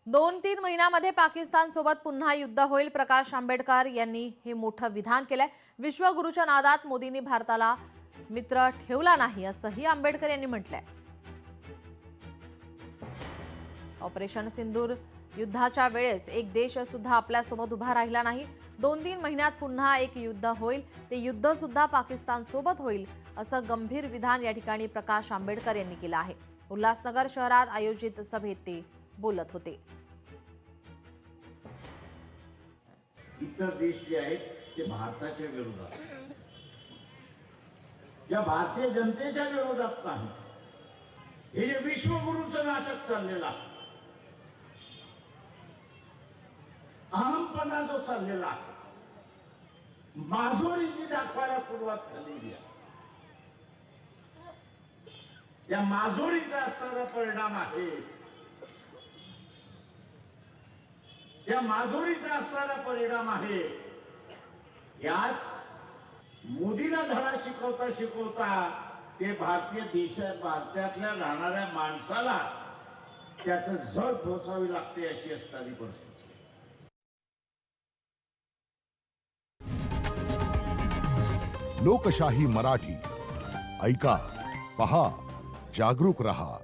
2-3 महिन्यामध्ये पाकिस्तान सोबत पुन्हा युद्ध होईल. प्रकाश आंबेडकर यांनी हे मोठं विधान केलंय. विश्वगुरूच्या नादात मोदींनी भारताला मित्र ठेवला नाही असंही आंबेडकर यांनी म्हटलंय. ऑपरेशन सिंदूर युद्धाच्या वेळेस एक देश सुद्धा आपल्यासोबत उभा राहिला नाही. 2-3 महिन्यात पुन्हा एक युद्ध होईल. ते युद्ध सुद्धा पाकिस्तान सोबत होईल असं गंभीर विधान या ठिकाणी प्रकाश आंबेडकर यांनी केलं आहे. उल्हासनगर शहरात आयोजित सभेत ते बोलत होते. इतर देश जे आहेत ते भारताच्या विरोधात, या भारतीय जनतेच्या विरोधात नाही. हे जे विश्वगुरूचं नाटक चाललेला, अहमपणा जो चाललेला, माजोरी जी दाखवायला सुरुवात झालेली आहे, त्या माजोरीचा असणारा परिणाम आहे. या माजोरीचा असणारा परिणाम आहे. यात मोदीला धडा शिकवता शिकवता ते भारतातल्या राहणाऱ्या माणसाला त्याचं झळ पोचावी लागते अशी असणारी परिस्थिती. लोकशाही मराठी ऐका, पहा, जागरूक रहा.